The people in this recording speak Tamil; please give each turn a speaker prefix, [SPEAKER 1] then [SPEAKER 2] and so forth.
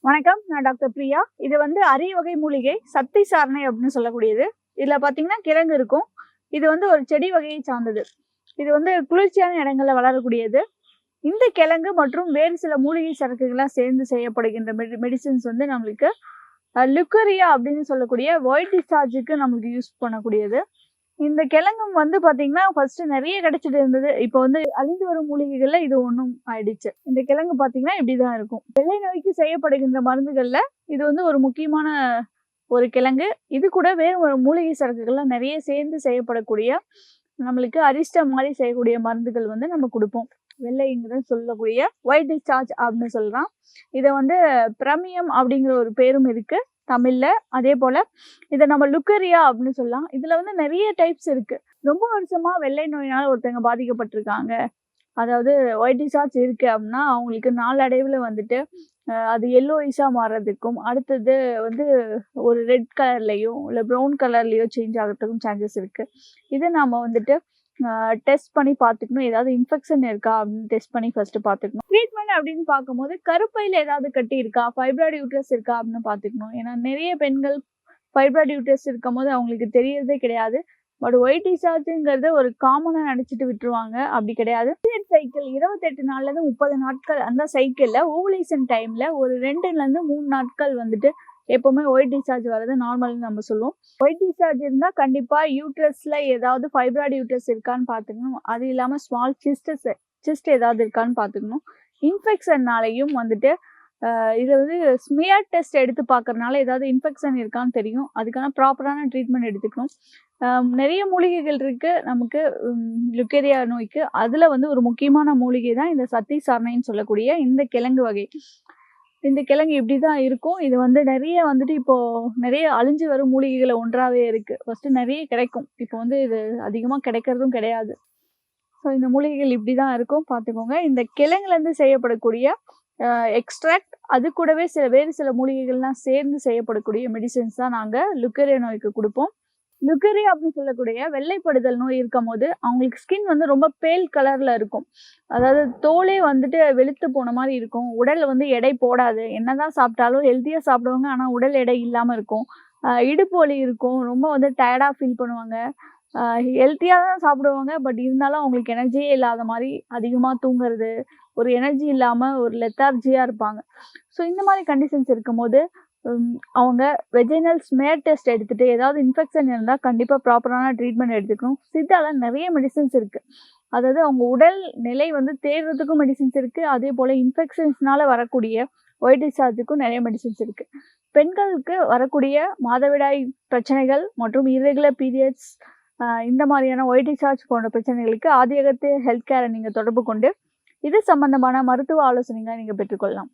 [SPEAKER 1] வணக்கம். நான் டாக்டர் பிரியா. இது வந்து அரிய வகை மூலிகை சத்தி சாரணை அப்படின்னு சொல்லக்கூடியது. இதுல பாத்தீங்கன்னா கிழங்கு இருக்கும். இது வந்து ஒரு செடி வகையை சார்ந்தது. இது வந்து குளிர்ச்சியான இடங்கள்ல வளரக்கூடியது. இந்த கிழங்கு மற்றும் வேறு சில மூலிகை சரக்குகள்லாம் சேர்ந்து செய்யப்படுகின்ற மெடிசின்ஸ் வந்து நம்மளுக்கு லுக்கரியா அப்படின்னு சொல்லக்கூடிய ஒயிட் டிஸ்சார்ஜுக்கு நம்மளுக்கு யூஸ் பண்ணக்கூடியது. இந்த கிழங்கும் வந்து பாத்தீங்கன்னா ஃபர்ஸ்ட் நிறைய கிடைச்சிட்டு இருந்தது. இப்போ வந்து அழிந்து வரும் மூலிகைகள்ல இது ஒண்ணும் ஆயிடுச்சு. இந்த கிழங்கு பாத்தீங்கன்னா இப்படிதான் இருக்கும். வெள்ளை நோய்க்கு செய்யப்படுகின்ற மருந்துகள்ல இது வந்து ஒரு முக்கியமான ஒரு கிழங்கு. இது கூட வேறு ஒரு மூலிகை சரக்குகள்லாம் நிறைய சேர்ந்து செய்யப்படக்கூடிய நம்மளுக்கு அரிஸ்டம் மாதிரி செய்யக்கூடிய மருந்துகள் வந்து நம்ம கொடுப்போம். வெள்ளைங்கிறது சொல்லக்கூடிய ஒயிட் டிஸ்சார்ஜ் அப்படின்னு சொல்லலாம். இதை வந்து பிரமியம் அப்படிங்கிற ஒரு பேரும் இருக்கு தமிழ்ல. அதே போல இதை நம்ம லுக்கரியா அப்படின்னு சொல்லலாம். இதுல வந்து நிறைய டைப்ஸ் இருக்கு. ரொம்ப வருஷமா வெள்ளை நோயினால ஒருத்தவங்க பாதிக்கப்பட்டிருக்காங்க, அதாவது ஒயிட் டிஸ்சார்ஜ் இருக்கு அப்படின்னா அவங்களுக்கு நாளடைவில் வந்துட்டு அது எல்லோயிஸா மாறுறதுக்கும், அடுத்தது வந்து ஒரு ரெட் கலர்லயோ இல்லை ப்ரௌன் கலர்லயோ சேஞ்ச் ஆகிறதுக்கும் சான்சஸ் இருக்கு. இதை நாம வந்துட்டு டெஸ்ட் பண்ணி பார்த்துக்கணும். ஏதாவது இன்ஃபெக்ஷன் இருக்கா அப்படின்னு டெஸ்ட் பண்ணி ஃபர்ஸ்ட் பார்த்துக்கணும். ட்ரீட்மெண்ட் அப்படின்னு பார்க்கும்போது கருப்பையில் ஏதாவது கட்டி இருக்கா, ஃபைப்ராய்டு யூட்ரஸ் இருக்கா அப்படின்னு பார்த்துக்கணும். ஏன்னா நிறைய பெண்கள் ஃபைப்ராய்டு யூட்ரஸ் இருக்கும் போது அவங்களுக்கு தெரியறதே கிடையாது. பட் ஒயிட் டிஸ்சார்ஜுங்கிறது ஒரு காமனாக நினச்சிட்டு விட்டுருவாங்க. அப்படி கிடையாது. சைக்கிள் 28 நாள்லேருந்து 30 நாட்கள் அந்த சைக்கிளில் ஓவலேஷன் டைமில் ஒரு 2லேருந்து 3 நாட்கள் வந்துட்டு எப்போவுமே ஒயிட் டிஸ்சார்ஜ் வர்றது நார்மல்னு நம்ம சொல்லுவோம். ஒயிட் டிஸ்சார்ஜ் இருந்தால் கண்டிப்பாக யூட்ரஸில் ஏதாவது ஃபைப்ராய்டு யூட்ரஸ் இருக்கான்னு பார்த்துக்கணும். அது இல்லாமல் ஸ்மால் சிஸ்ட் ஏதாவது இருக்கான்னு பார்த்துக்கணும். இன்ஃபெக்ஷன்னாலையும் வந்துட்டு இதை வந்து ஸ்மியர் டெஸ்ட் எடுத்து பார்க்கறதுனால ஏதாவது இன்ஃபெக்ஷன் இருக்கான்னு தெரியும். அதுக்கான ப்ராப்பரான ட்ரீட்மெண்ட் எடுத்துக்கணும். நிறைய மூலிகைகள் இருக்குது நமக்கு லுக்கேரியா நோய்க்கு. அதில் வந்து ஒரு முக்கியமான மூலிகை தான் இந்த சத்தி சாரணைன்னு சொல்லக்கூடிய இந்த கிழங்கு வகை. இந்த கிழங்கு இப்படி தான் இருக்கும். இது வந்து நிறைய வந்துட்டு இப்போது நிறைய அழிஞ்சு வரும் மூலிகைகளை ஒன்றாவே இருக்குது. ஃபஸ்ட்டு நிறைய கிடைக்கும், இப்போ வந்து இது அதிகமாக கிடைக்கிறதும் கிடையாது. ஸோ இந்த மூலிகைகள் இப்படி தான் இருக்கும், பார்த்துக்கோங்க. இந்த கிழங்குலேருந்து செய்யப்படக்கூடிய எக்ஸ்ட்ராக்ட், அது கூடவே வேறு சில மூலிகைகள்லாம் சேர்ந்து செய்யப்படக்கூடிய மெடிசன்ஸ் தான் நாங்கள் லுக்கேரியா நோய்க்கு கொடுப்போம். லுக்கேரியா அப்படின்னு சொல்லக்கூடிய வெள்ளைப்படுதல் நோய் இருக்கும் போது அவங்களுக்கு ஸ்கின் வந்து ரொம்ப பேல் கலரில் இருக்கும். அதாவது தோலே வந்துட்டு வெளுத்து போன மாதிரி இருக்கும். உடல் வந்து எடை போடாது. என்னதான் சாப்பிட்டாலும் ஹெல்த்தியாக சாப்பிடுவாங்க, ஆனால் உடல் எடை இல்லாமல் இருக்கும். இடுப்பு வலி இருக்கும். ரொம்ப வந்து டயர்டாக ஃபீல் பண்ணுவாங்க. ஹெல்த்தியாக தான் சாப்பிடுவாங்க, பட் இருந்தாலும் அவங்களுக்கு எனர்ஜியே இல்லாத மாதிரி அதிகமாக தூங்குறது, ஒரு எனர்ஜி இல்லாமல் ஒரு லெத்தார்ஜியாக இருப்பாங்க. ஸோ இந்த மாதிரி கண்டிஷன்ஸ் இருக்கும்போது அவங்க வெஜினல் ஸ்மியர் டெஸ்ட் எடுத்துகிட்டு ஏதாவது இன்ஃபெக்ஷன் இருந்தால் கண்டிப்பாக ப்ராப்பரான ட்ரீட்மெண்ட் எடுத்துக்கணும். சித்தால நிறைய மெடிசன்ஸ் இருக்குது. அதாவது அவங்க உடல் நிலை வந்து தேர்றதுக்கும் மெடிசன்ஸ் இருக்குது. அதே போல் இன்ஃபெக்ஷன்ஸ்னால வரக்கூடிய ஒயிட் டிஸ்சார்ஜுக்கும் நிறைய மெடிசன்ஸ் இருக்குது. பெண்களுக்கு வரக்கூடிய மாதவிடாய் பிரச்சனைகள் மற்றும் இர்ரெகுலர் பீரியட்ஸ், இந்த மாதிரியான ஒயிட் டிஸ்சார்ஜ் போன்ற பிரச்சனைகளுக்கு ஆதியகத்து ஹெல்த் கேரை நீங்கள் தொடர்பு கொண்டு இது சம்பந்தமான மருத்துவ ஆலோசனைகளை நீங்கள் பெற்றுக்கொள்ளலாம்.